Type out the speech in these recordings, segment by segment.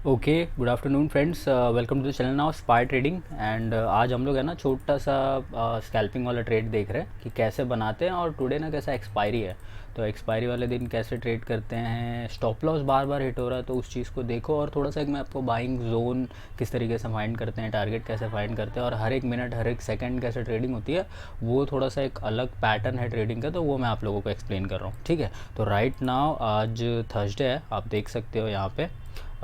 Okay, good afternoon friends, welcome to the channel now spy trading. And आज हम लोग है ना छोटा सा स्कैल्पिंग वाला ट्रेड देख रहे हैं कि कैसे बनाते हैं, और टुडे ना कैसा एक्सपायरी है तो एक्सपायरी वाले दिन कैसे ट्रेड करते हैं। स्टॉप लॉस बार बार हिट हो रहा है तो उस चीज़ को देखो, और थोड़ा सा एक मैं आपको बाइंग जोन किस तरीके से फाइंड करते हैं, टारगेट कैसे फाइंड करते हैं, और हर एक मिनट हर एक सेकंड कैसे ट्रेडिंग होती है, वो थोड़ा सा एक अलग पैटर्न है ट्रेडिंग का, तो वो मैं आप लोगों को एक्सप्लेन कर रहा हूँ। ठीक है, तो राइट नाउ आज थर्सडे है, आप देख सकते हो यहाँ पे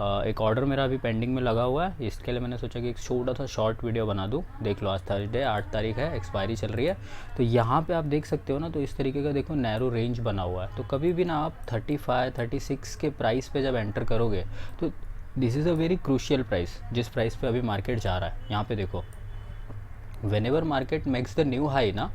एक ऑर्डर मेरा अभी पेंडिंग में लगा हुआ है। इसके लिए मैंने सोचा कि एक छोटा सा शॉर्ट वीडियो बना दूं। देख लो, आज थर्सडे 8 तारीख है, एक्सपायरी चल रही है। तो यहाँ पे आप देख सकते हो ना, तो इस तरीके का देखो नैरो रेंज बना हुआ है। तो कभी भी ना आप 35 36 के प्राइस पे जब एंटर करोगे तो this is a very crucial price, जिस प्राइस पे अभी मार्केट जा रहा है। यहाँ पे देखो, when ever market makes the new high ना,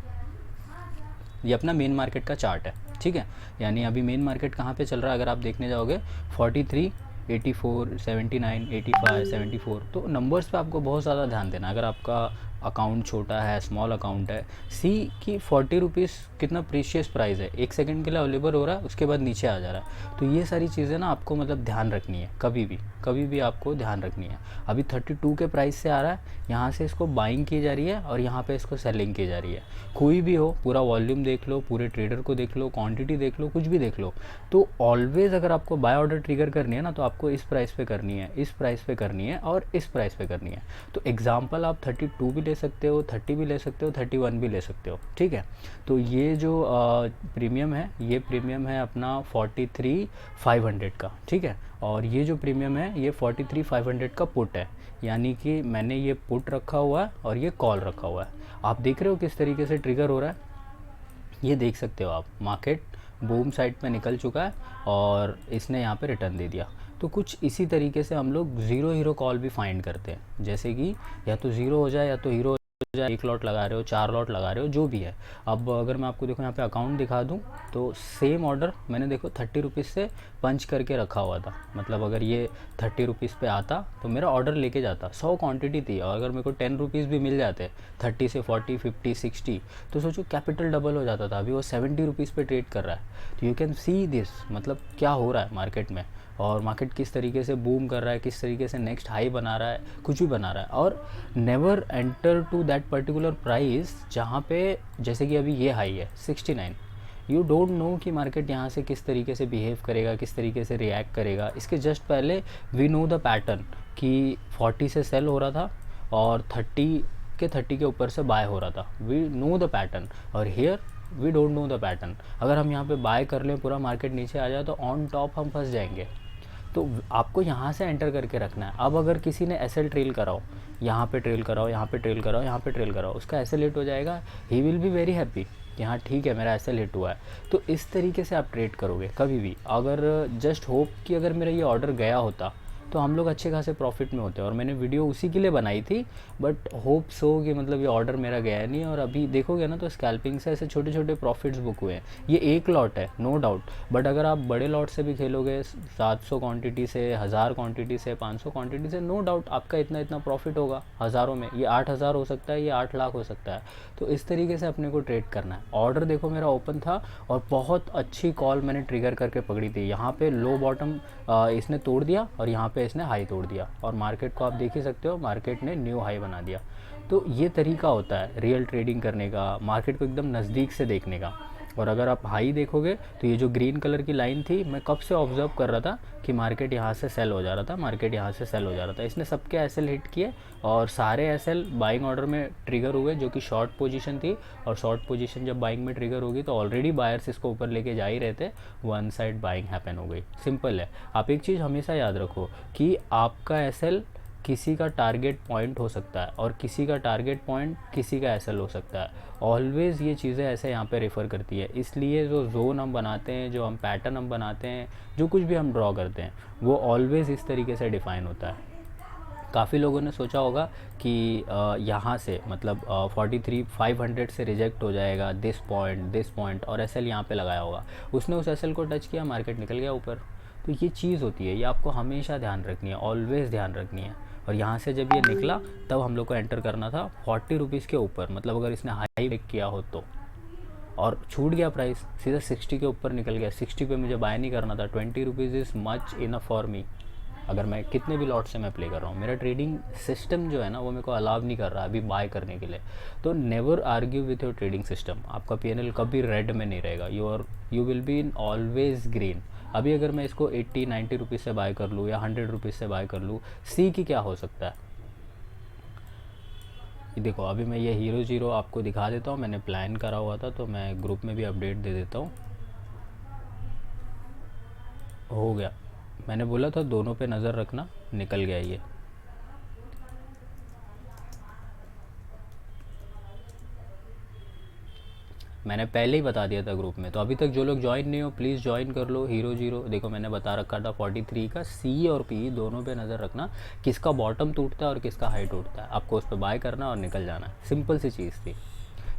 ये अपना मेन मार्केट का चार्ट है। ठीक है, यानी अभी मेन मार्केट कहाँ पे चल रहा है अगर आप देखने जाओगे, 43, 84, 79, 85, 74। तो नंबर्स पे आपको बहुत ज़्यादा ध्यान देना। अगर आपका अकाउंट छोटा है, स्मॉल अकाउंट है, सी कि 40 रुपीज़ कितना प्रीशियस प्राइस है, एक सेकंड के लिए अवेलेबल हो रहा है, उसके बाद नीचे आ जा रहा है। तो ये सारी चीज़ें ना आपको मतलब ध्यान रखनी है, कभी भी आपको ध्यान रखनी है। अभी 32 के प्राइस से आ रहा है, यहाँ से इसको बाइंग की जा रही है और यहाँ पे इसको सेलिंग की जा रही है। कोई भी हो, पूरा वॉल्यूम देख लो, पूरे ट्रेडर को देख लो, क्वांटिटी देख लो, कुछ भी देख लो, तो ऑलवेज़ अगर आपको बाय ऑर्डर ट्रिगर करनी है ना, तो आपको इस प्राइस पे करनी है, इस प्राइस पे करनी है और इस प्राइस पे करनी है। तो एग्जांपल आप 32 भी ले सकते हो, 30 भी ले सकते हो, 31 भी ले सकते हो। ठीक है, तो ये जो प्रीमियम है, ये प्रीमियम है अपना 43,500 का। ठीक है, और ये जो प्रीमियम है ये 43,500 का पुट है, यानी कि मैंने ये पुट रखा हुआ है और ये कॉल रखा हुआ है। आप देख रहे हो किस तरीके से ट्रिगर हो रहा है, ये देख सकते हो आप। मार्केट बूम साइड पे निकल चुका है और इसने यहाँ पे रिटर्न दे दिया। तो कुछ इसी तरीके से हम लोग ज़ीरो हीरो कॉल भी फाइंड करते हैं, जैसे कि या तो ज़ीरो हो जाए या तो हीरो हो जाए। एक लॉट लगा रहे हो, 4 लॉट लगा रहे हो, जो भी है। अब अगर मैं आपको देखो यहाँ पे अकाउंट दिखा दूँ, तो सेम ऑर्डर मैंने देखो 30 रुपीज़ से पंच करके रखा हुआ था। मतलब अगर ये 30 रुपीज़ पे आता तो मेरा ऑर्डर लेके जाता, 100 क्वांटिटी थी, और अगर मेरे को 10 रुपीज़ भी मिल जाते 30 से 40, 50, 60, तो सोचो कैपिटल डबल हो जाता था। अभी वो 70 रुपीज़ पे ट्रेड कर रहा है। तो यू कैन सी दिस, मतलब क्या हो रहा है मार्केट में, और मार्केट किस तरीके से बूम कर रहा है, किस तरीके से नेक्स्ट हाई बना रहा है, कुछ भी बना रहा है। और never enter to that particular price जहाँ पे, जैसे कि अभी ये हाई है 69, यू डोंट नो कि मार्केट यहाँ से किस तरीके से बिहेव करेगा, किस तरीके से रिएक्ट करेगा। इसके जस्ट पहले वी नो द पैटर्न कि 40 से सेल हो रहा था और 30 के ऊपर से बाय हो रहा था। वी नो द पैटर्न, और here we don't know the pattern. अगर हम यहाँ पे बाय कर लें, पूरा मार्केट नीचे आ जाए, तो ऑन टॉप हम फंस जाएंगे। तो आपको यहाँ से एंटर करके रखना है। अब अगर किसी ने एसएल ट्रेल कराओ, यहाँ पे ट्रेल कराओ, यहाँ पे ट्रेल कराओ, यहाँ पे ट्रेल कराओ, उसका एसएल हिट हो जाएगा, he will be very happy कि हाँ ठीक है, मेरा एसएल हिट हुआ है। तो इस तरीके से आप ट्रेड करोगे कभी भी। अगर जस्ट होप कि अगर मेरा ये ऑर्डर गया होता तो हम लोग अच्छे खासे प्रॉफिट में होते हैं, और मैंने वीडियो उसी के लिए बनाई थी। बट होप सो कि मतलब ये ऑर्डर मेरा गया नहीं, और अभी देखोगे ना तो स्कैल्पिंग से ऐसे छोटे छोटे प्रॉफिट्स बुक हुए हैं। ये एक लॉट है, नो डाउट, बट अगर आप बड़े लॉट से भी खेलोगे, 700 क्वांटिटी से, 1000 क्वांटिटी से, 500 क्वांटिटी से, नो डाउट आपका इतना इतना प्रॉफिट होगा हज़ारों में। ये 8,000 हो सकता है, ये 8 लाख हो सकता है। तो इस तरीके से अपने को ट्रेड करना है। ऑर्डर देखो मेरा ओपन था और बहुत अच्छी कॉल मैंने ट्रिगर करके पकड़ी थी। यहाँ पे लो बॉटम इसने तोड़ दिया और यहाँ पे इसने हाई तोड़ दिया, और मार्केट को आप देख ही सकते हो, मार्केट ने न्यू हाई बना दिया। तो ये तरीका होता है रियल ट्रेडिंग करने का, मार्केट को एकदम नज़दीक से देखने का। और अगर आप हाई देखोगे तो ये जो ग्रीन कलर की लाइन थी, मैं कब से ऑब्जर्व कर रहा था कि मार्केट यहाँ से सेल हो जा रहा था, मार्केट यहाँ से सेल हो जा रहा था। इसने सबके एसएल हिट किए और सारे एसएल बाइंग ऑर्डर में ट्रिगर हुए, जो कि शॉर्ट पोजीशन थी। और शॉर्ट पोजीशन जब बाइंग में ट्रिगर होगी तो ऑलरेडी बायर्स इसको ऊपर लेके जा ही रहे थे, वन साइड बाइंग हैपन हो गई। सिंपल है। आप एक चीज़ हमेशा याद रखो कि आपका एसएल किसी का टारगेट पॉइंट हो सकता है, और किसी का टारगेट पॉइंट किसी का एसएल हो सकता है। ऑलवेज़ ये चीज़ें ऐसे यहाँ पे रेफ़र करती है। इसलिए जो जोन हम बनाते हैं, जो हम पैटर्न हम बनाते हैं, जो कुछ भी हम ड्रॉ करते हैं, वो ऑलवेज़ इस तरीके से डिफ़ाइन होता है। काफ़ी लोगों ने सोचा होगा कि यहाँ से मतलब 43,500 से रिजेक्ट हो जाएगा, दिस पॉइंट, और एसएल यहाँ पे लगाया होगा। उसने उस एसएल को टच किया, मार्केट निकल गया ऊपर। तो ये चीज़ होती है, ये आपको हमेशा ध्यान रखनी है, ऑलवेज़ ध्यान रखनी है। और यहाँ से जब ये निकला तब हम लोग को एंटर करना था 40 रुपीज़ के ऊपर, मतलब अगर इसने हाई ब्रेक किया हो तो। और छूट गया प्राइस, सीधा 60 के ऊपर निकल गया। 60 पे मुझे बाय नहीं करना था। 20 rupees is much enough for me. अगर मैं कितने भी लॉट से मैं प्ले कर रहा हूँ, मेरा ट्रेडिंग सिस्टम जो है ना वो मेरे को अलाउ नहीं कर रहा है अभी बाय करने के लिए। तो never argue with your trading system. आपका पीएनएल कभी रेड में नहीं रहेगा, you will be in always green. अभी अगर मैं इसको 80-90 रुपीज़ से बाय कर लूँ या 100 रुपीज़ से बाय कर लूँ, सी की क्या हो सकता है। देखो अभी मैं ये हीरो जीरो आपको दिखा देता हूँ, मैंने प्लान करा हुआ था तो मैं ग्रुप में भी अपडेट दे देता हूँ। हो गया, मैंने बोला था दोनों पे नज़र रखना, निकल गया ये। मैंने पहले ही बता दिया था ग्रुप में, तो अभी तक जो लोग ज्वाइन नहीं हो प्लीज़ ज्वाइन कर लो। हीरो जीरो देखो मैंने बता रखा था 43 का, सी और पी दोनों पे नज़र रखना, किसका बॉटम टूटता है और किसका हाई टूटता है, आपको उस पर बाय करना और निकल जाना। सिंपल सी चीज़ थी।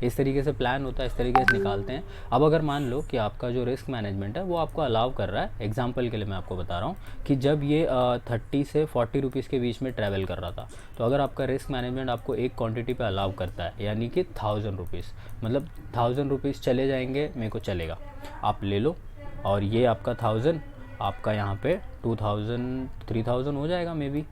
इस तरीके से प्लान होता है, इस तरीके से निकालते हैं। अब अगर मान लो कि आपका जो रिस्क मैनेजमेंट है वो आपको अलाउ कर रहा है, एग्जांपल के लिए मैं आपको बता रहा हूँ कि जब ये 30 से 40 रुपीज़ के बीच में ट्रैवल कर रहा था, तो अगर आपका रिस्क मैनेजमेंट आपको एक क्वांटिटी पे अलाउ करता है, यानी कि 1000 रुपीज़, मतलब 1000 रुपीज़ चले जाएंगे, मेरे को चलेगा, आप ले लो। और ये आपका 1000 आपका यहाँ पे 2000 3000 हो जाएगा मे बी,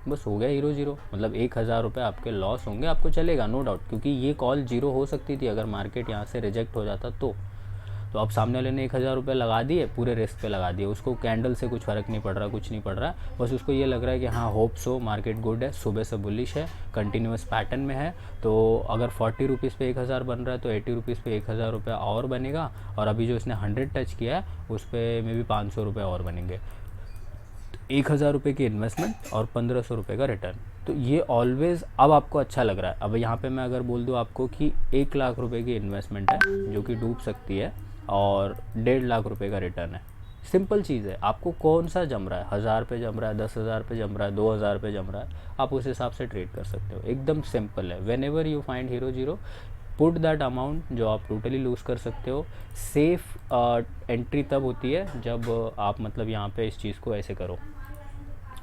बस हो गया हीरो जीरो। मतलब 1000 रुपये आपके लॉस होंगे, आपको चलेगा नो डाउट, क्योंकि ये कॉल जीरो हो सकती थी अगर मार्केट यहाँ से रिजेक्ट हो जाता तो अब सामने वाले ने 1000 रुपये लगा दिए, पूरे रिस्क पे लगा दिए, उसको कैंडल से कुछ फ़र्क नहीं पड़ रहा, कुछ नहीं पड़ रहा, बस उसको ये लग रहा है कि हाँ होप सो मार्केट गुड है, सुबह से बुलिश है, कंटिन्यूस पैटर्न में है। तो अगर 40 रुपीज़ पे 1000 बन रहा है तो 80 रुपीज़ पे 1000 रुपये और बनेगा, और अभी जो इसने 100 टच किया है उस पर मे भी 500 रुपये और बनेंगे। 1000 रुपये की इन्वेस्टमेंट और 1500 रुपये का रिटर्न, तो ये ऑलवेज़ अब आपको अच्छा लग रहा है। अब यहाँ पे मैं अगर बोल दूँ आपको कि 1 लाख रुपए की इन्वेस्टमेंट है जो कि डूब सकती है और 1.5 लाख रुपए का रिटर्न है, सिंपल चीज़ है। आपको कौन सा जम रहा है, 1000 पे जम रहा है, 10,000 पे जम रहा है, 2000 पे जम रहा है, आप उस हिसाब से ट्रेड कर सकते हो, एकदम सिंपल है। When ever you find hero zero, put that amount जो आप टोटली लूज़ कर सकते हो। सेफ़ एंट्री तब होती है जब आप मतलब यहाँ पे इस चीज़ को ऐसे करो।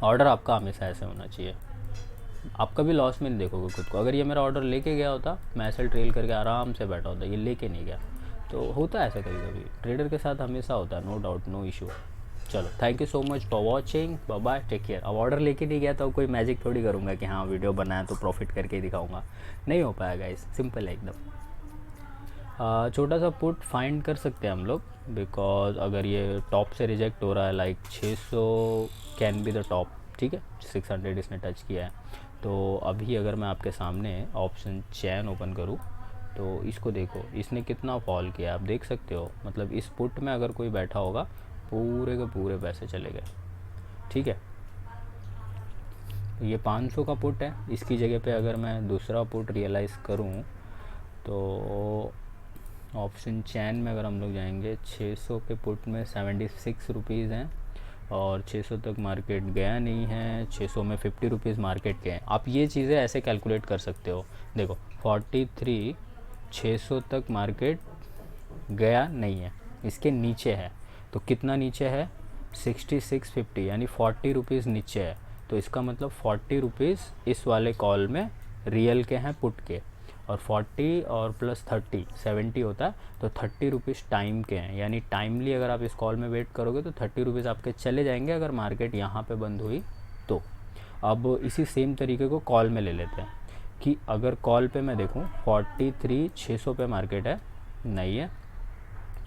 ऑर्डर आपका हमेशा ऐसे होना चाहिए, आप कभी लॉस में नहीं देखोगे खुद को। अगर ये मेरा ऑर्डर लेके गया होता, मैं ऐसे ट्रेल करके आराम से बैठा होता, ये लेके नहीं गया। तो होता है ऐसा कभी कभी, ट्रेडर के साथ हमेशा होता है, नो डाउट, नो इशू। चलो thank you so much for watching, bye bye, take care. अब ऑर्डर लेके नहीं गया तो कोई मैजिक थोड़ी करूँगा कि हाँ वीडियो बनाया तो प्रॉफिट करके ही दिखाऊँगा, नहीं हो पाएगा गाइस, सिंपल है एकदम। छोटा सा पुट फाइंड कर सकते हैं हम लोग, बिकॉज अगर ये टॉप से रिजेक्ट हो रहा है, like 600 can be the top, ठीक है, 600 इसने टच किया है। तो अभी अगर मैं आपके सामने ऑप्शन चैन ओपन करूँ तो इसको देखो, इसने कितना फॉल किया आप देख सकते हो। मतलब इस पुट में अगर कोई बैठा होगा, पूरे के पूरे पैसे चले गए, ठीक है। ये 500 का पुट है, इसकी जगह पे अगर मैं दूसरा पुट रियलाइज़ करूँ तो ऑप्शन चैन में अगर हम लोग जाएंगे, 600 के पुट में 76 रुपीज़ हैं और 600 तक मार्केट गया नहीं है, 600 में 50 रुपीज़ मार्केट के हैं। आप ये चीज़ें ऐसे कैलकुलेट कर सकते हो। देखो 43 600 तक मार्केट गया नहीं है, इसके नीचे है, तो कितना नीचे है, 6650, यानी 40 रुपीज़ नीचे है। तो इसका मतलब 40 रुपीज़ इस वाले कॉल में रियल के हैं, पुट के, और 40 और प्लस 30 70 होता है, तो 30 रुपीज़ टाइम के हैं। यानी टाइमली अगर आप इस कॉल में वेट करोगे तो 30 रुपीज़ आपके चले जाएंगे अगर मार्केट यहाँ पे बंद हुई तो। अब इसी सेम तरीके को कॉल में ले लेते हैं कि अगर कॉल पे मैं देखूँ 43 600 पे मार्केट है, नहीं है,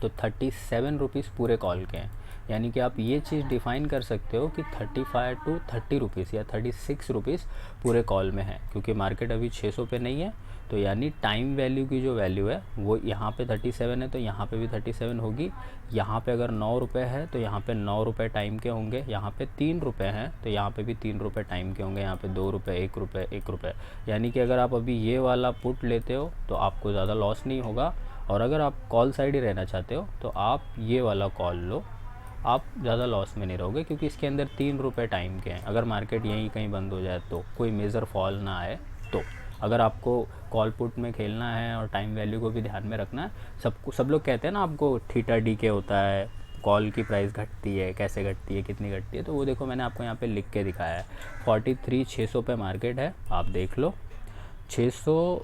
तो 37 रुपीज़ पूरे कॉल के हैं। यानी कि आप ये चीज़ डिफ़ाइन कर सकते हो कि 35 टू 30 रुपीज़ या 36 रुपीज़ पूरे कॉल में है, क्योंकि मार्केट अभी 600 पे नहीं है। तो यानी टाइम वैल्यू की जो वैल्यू है वो यहाँ पे 37 है, तो यहाँ पे भी 37 होगी। यहाँ पे अगर 9 रुपये है तो यहाँ पे 9 रुपये टाइम के होंगे, यहाँ पे 3 रुपये हैं तो यहाँ पे भी 3 रुपये टाइम के होंगे, यहाँ पे 2 रुपये, 1 रुपये, 1 रुपये। यानी कि अगर आप अभी ये वाला पुट लेते हो तो आपको ज़्यादा लॉस नहीं होगा, और अगर आप कॉल साइड ही रहना चाहते हो तो आप ये वाला कॉल लो, आप ज़्यादा लॉस में नहीं रहोगे, क्योंकि इसके अंदर 3 रुपये टाइम के हैं। अगर मार्केट यहीं कहीं बंद हो जाए तो कोई मेजर फॉल ना आए तो। अगर आपको कॉल पुट में खेलना है और टाइम वैल्यू को भी ध्यान में रखना है, सब लोग कहते हैं ना आपको थीटा डी के होता है, कॉल की प्राइस घटती है, कैसे घटती है, कितनी घटती है, तो वो देखो मैंने आपको यहाँ पे लिख के दिखाया है। 43 600 पे मार्केट है, आप देख लो, 600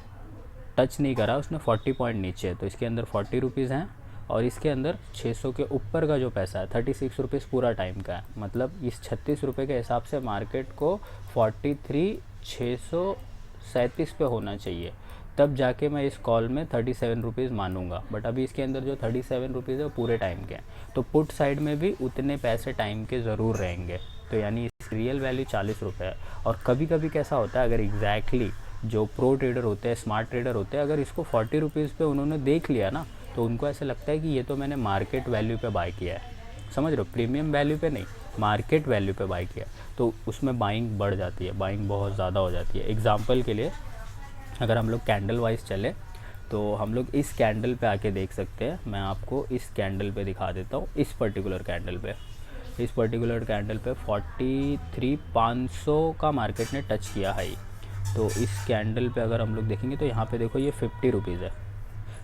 टच नहीं करा उसने, 40 पॉइंट नीचे है, तो इसके अंदर 40 रुपीज़ हैं और इसके अंदर 600 के ऊपर का जो पैसा है 36 रुपीज़ पूरा टाइम का है, मतलब इस 36 रुपये के हिसाब से मार्केट को 43,637 पे होना चाहिए, तब जाके मैं इस कॉल में 37 रुपीज़ मानूंगा। बट अभी इसके अंदर जो 37 रुपीज़ है वो पूरे टाइम के हैं, तो पुट साइड में भी उतने पैसे टाइम के ज़रूर रहेंगे। तो यानी इसकी रियल वैल्यू 40 रुपये है। और कभी कभी कैसा होता है, अगर एग्जैक्टली जो प्रो ट्रेडर होते हैं, स्मार्ट ट्रेडर होते हैं, अगर इसको 40 रुपीज़ पे उन्होंने देख लिया ना, तो उनको ऐसा लगता है कि ये तो मैंने मार्केट वैल्यू पे बाय किया है, समझ रहे हो, प्रीमियम वैल्यू पे नहीं, मार्केट वैल्यू पे बाय किया, तो उसमें बाइंग बढ़ जाती है, बाइंग बहुत ज़्यादा हो जाती है। एग्जाम्पल के लिए अगर हम लोग कैंडल वाइज चले तो हम लोग इस कैंडल पे आके देख सकते हैं। मैं आपको इस कैंडल पे दिखा देता हूँ, इस पर्टिकुलर कैंडल पे, इस पर्टिकुलर कैंडल पे 43,500 का मार्केट ने टच किया हाई। तो इस कैंडल पे अगर हम लोग देखेंगे तो यहाँ पे देखो ये 50 रुपीज़ है,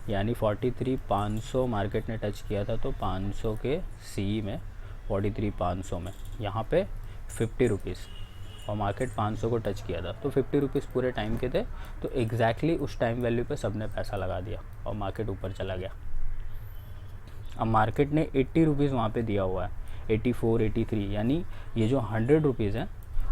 यानी 43,500 मार्केट ने टच किया था, तो 500 के सी में 43,500 में यहाँ पे 50 रुपीज़ और मार्केट 500 को टच किया था, तो 50 रुपीज़ पूरे टाइम के थे। तो एग्जैक्टली उस टाइम वैल्यू पे सबने पैसा लगा दिया और मार्केट ऊपर चला गया। अब मार्केट ने 80 रुपीज़ वहाँ पे दिया हुआ है, 84, 83, यानी ये जो 100 रुपीज़ है,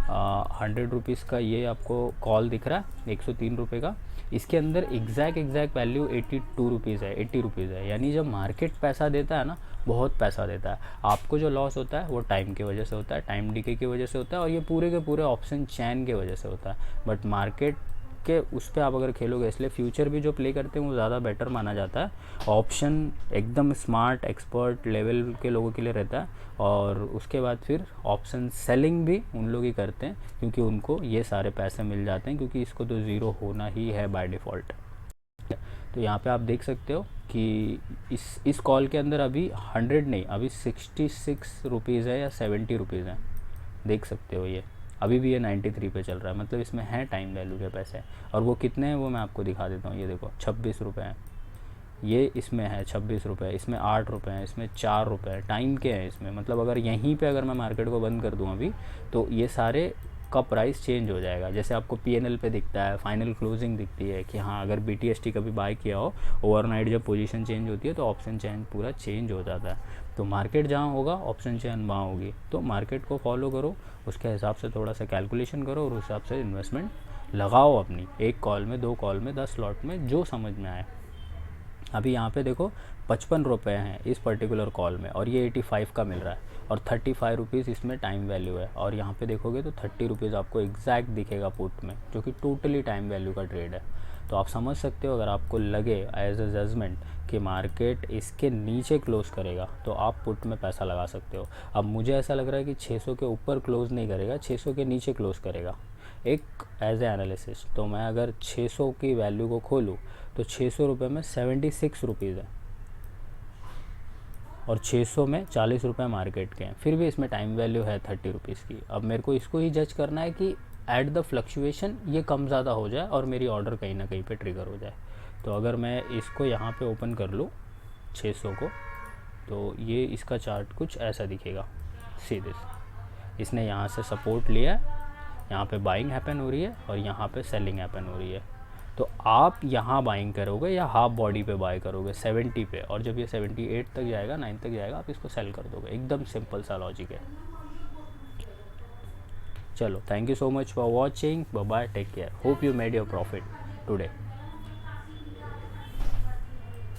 100 रुपीज़ का ये आपको कॉल दिख रहा है 103 रुपये का, इसके अंदर एग्जैक्ट वैल्यू 82 रुपीज़ है, 80 रुपीज़ है। यानी जब मार्केट पैसा देता है ना, बहुत पैसा देता है, आपको जो लॉस होता है वो टाइम की वजह से होता है, टाइम डीके की वजह से होता है, और ये पूरे के पूरे ऑप्शन चैन की वजह से होता है। बट मार्केट के उस पर आप अगर खेलोगे, इसलिए फ्यूचर भी जो प्ले करते हैं वो ज़्यादा बेटर माना जाता है। ऑप्शन एकदम स्मार्ट एक्सपर्ट लेवल के लोगों के लिए रहता है, और उसके बाद फिर ऑप्शन सेलिंग भी उन लोग ही करते हैं, क्योंकि उनको ये सारे पैसे मिल जाते हैं, क्योंकि इसको तो ज़ीरो होना ही है बाय डिफ़ॉल्ट। तो यहाँ पे आप देख सकते हो कि इस कॉल के अंदर अभी 100 नहीं, अभी 66 रुपीज़ है या 70 रुपीज़ है, देख सकते हो। ये अभी भी ये 93 पे चल रहा है, मतलब इसमें है टाइम वैल्यू के पैसे। और वो कितने हैं वो मैं आपको दिखा देता हूँ। ये देखो 26 रुपये हैं, ये इसमें है 26 रुपये, इसमें 8 रुपये हैं, इसमें 4 रुपये हैं, टाइम के हैं इसमें। मतलब अगर यहीं पे अगर मैं मार्केट को बंद कर दूँ अभी, तो ये सारे का प्राइस चेंज हो जाएगा। जैसे आपको पीएनएल पे दिखता है, फाइनल क्लोजिंग दिखती है कि हाँ अगर बीटीएसटी कभी बाय किया हो, ओवरनाइट जब पोजीशन चेंज होती है तो ऑप्शन चेन पूरा चेंज हो जाता है। तो मार्केट जहाँ होगा ऑप्शन चेन वहाँ होगी। तो मार्केट को फॉलो करो, उसके हिसाब से थोड़ा सा कैलकुलेशन करो और उस हिसाब से इन्वेस्टमेंट लगाओ अपनी, एक कॉल में, 2 कॉल में, 10 स्लॉट में, जो समझ में आए। अभी यहाँ पे देखो 55 रुपये हैं इस पर्टिकुलर कॉल में, और ये 85 का मिल रहा है, और 35 रुपीज़ इसमें टाइम वैल्यू है। और यहाँ पे देखोगे तो 30 रुपीज़ आपको एग्जैक्ट दिखेगा पुट में, जो कि टोटली टाइम वैल्यू का ट्रेड है। तो आप समझ सकते हो, अगर आपको लगे एज ए जजमेंट कि मार्केट इसके नीचे क्लोज़ करेगा, तो आप पुट में पैसा लगा सकते हो। अब मुझे ऐसा लग रहा है कि 600 के ऊपर क्लोज़ नहीं करेगा, 600 के नीचे क्लोज़ करेगा एक एज ए एनालिसिस। तो मैं अगर 600 की वैल्यू को खोलूँ तो 600 रुपये में 76 रुपीज़ है, और 600 में 40 रुपये मार्केट के हैं, फिर भी इसमें टाइम वैल्यू है 30 रुपीज़ की। अब मेरे को इसको ही जज करना है कि एट द फ्लक्चुएशन ये कम ज़्यादा हो जाए और मेरी ऑर्डर कहीं ना कहीं पे ट्रिगर हो जाए। तो अगर मैं इसको यहाँ पे ओपन कर लूँ 600 को, तो ये इसका चार्ट कुछ ऐसा दिखेगा। सीधे इसने यहाँ से सपोर्ट लिया है, यहाँ पे बाइंग हैपन हो रही है और यहाँ पे सेलिंग हैपन हो रही है। तो आप यहाँ बाइंग करोगे या हाफ बॉडी पे बाय करोगे 70 पे, और जब ये 78 तक जाएगा, 9 तक जाएगा, आप इसको सेल कर दोगे। एकदम सिंपल सा लॉजिक है। चलो, thank you so much for watching, bye bye, take care, hope you made your profit today.